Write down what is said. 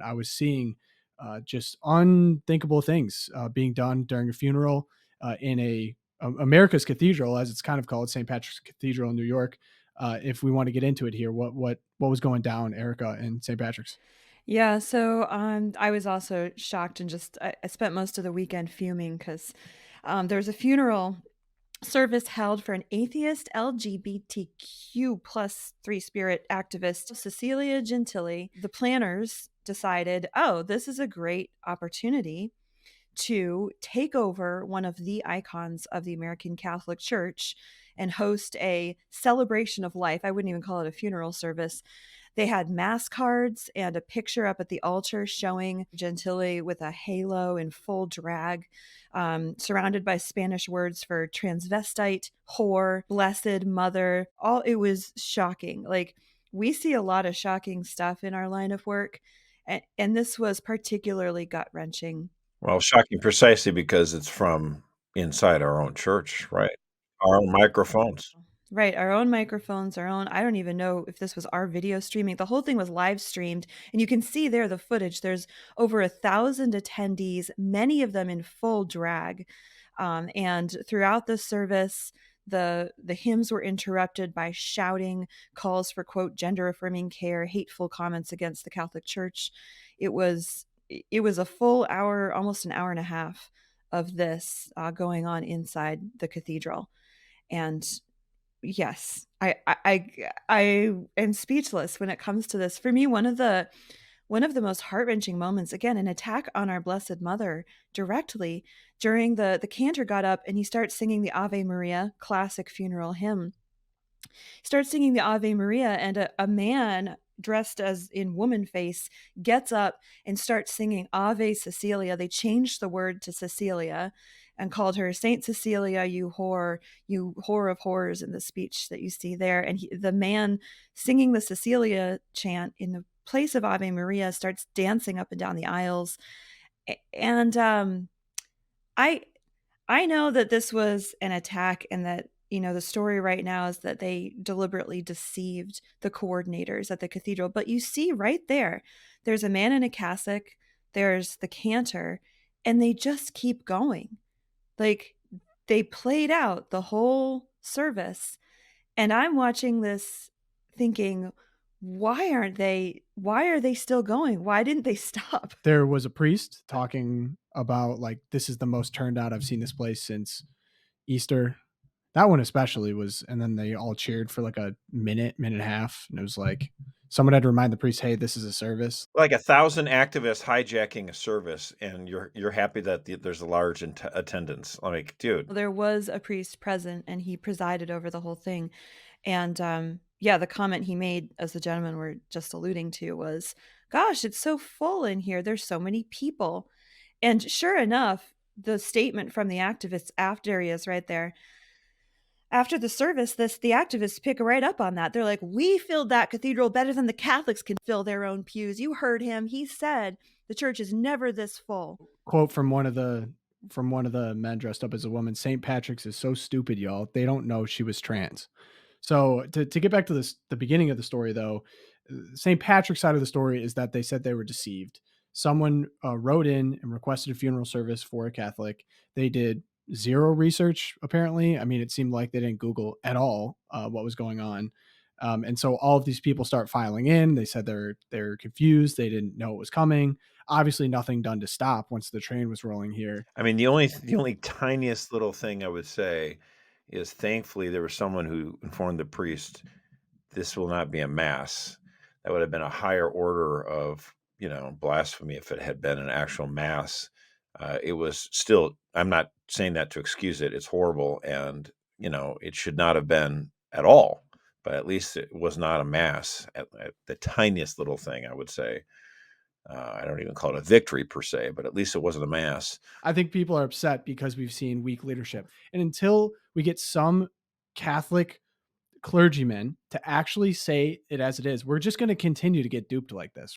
I was seeing just unthinkable things being done during a funeral in a America's Cathedral, as it's kind of called, St. Patrick's Cathedral in New York. If we want to get into it here, what was going down, Erica, in St. Patrick's? Yeah, so I was also shocked and just I spent most of the weekend fuming because there was a funeral service held for an atheist LGBTQ plus three spirit activist, Cecilia Gentili. The planners decided, oh, this is a great opportunity to take over one of the icons of the American Catholic Church and host a celebration of life. I wouldn't even call it a funeral service. They had mass cards and a picture up at the altar showing Gentili with a halo in full drag, surrounded by Spanish words for transvestite, whore, blessed mother. All it was shocking. Like, we see a lot of shocking stuff in our line of work, and this was particularly gut wrenching. Well, shocking precisely because it's from inside our own church, right? Our own microphones. Right, our own microphones, our own I don't even know if this was our video streaming. The whole thing was live streamed, and you can see there the footage. There's over 1,000 attendees, many of them in full drag. And throughout the service, the hymns were interrupted by shouting calls for quote gender affirming care, hateful comments against the Catholic Church. It was it was a full hour, almost an hour and a half of this going on inside the cathedral. And yes, I am speechless when it comes to this. For me, one of the most heart-wrenching moments, again, an attack on our Blessed Mother directly during the cantor got up and he starts singing the Ave Maria, classic funeral hymn. Starts singing the Ave Maria, and a man dressed as in woman face gets up and starts singing Ave Cecilia. They changed the word to Cecilia and called her Saint Cecilia, you whore of horrors, in the speech that you see there. And the man singing the Cecilia chant in the place of Ave Maria starts dancing up and down the aisles. And I I know that this was an attack and that, the story right now is that they deliberately deceived the coordinators at the cathedral. But you see right there, there's a man in a cassock, there's the cantor, and they just keep going. Like, they played out the whole service. And I'm watching this thinking, why are they still going? Why didn't they stop? There was a priest talking about, like, this is the most turned out I've seen this place since Easter. That one especially was, and then they all cheered for like a minute and a half, and it was like someone had to remind the priest, "Hey, this is a service." Like 1,000 activists hijacking a service, and you're happy that there's a large attendance. Like, dude, There was a priest present and he presided over the whole thing. And yeah, the comment he made, as the gentleman were just alluding to, was, gosh, it's so full in here. There's so many people. And sure enough, the statement from the activists, after he is right there, after the service, the activists pick right up on that. They're like, we filled that cathedral better than the Catholics can fill their own pews. You heard him. He said the church is never this full. Quote from one of the men dressed up as a woman: "St. Patrick's is so stupid, y'all. They don't know she was trans." So to get back to the beginning of the story, though, St. Patrick's side of the story is that they said they were deceived. Someone wrote in and requested a funeral service for a Catholic. They did zero research, apparently. I mean, it seemed like they didn't Google at all what was going on. And so all of these people start filing in. They said they're confused. They didn't know it was coming. Obviously, nothing done to stop once the train was rolling here. I mean, the only tiniest little thing I would say is thankfully there was someone who informed the priest this will not be a mass. That would have been a higher order of, blasphemy if it had been an actual mass. It was still, I'm not saying that to excuse it. It's horrible and, it should not have been at all, but at least it was not a mass at the tiniest little thing, I would say. I don't even call it a victory per se, but at least it wasn't a mass. I think people are upset because we've seen weak leadership. And until we get some Catholic clergymen to actually say it as it is, we're just going to continue to get duped like this.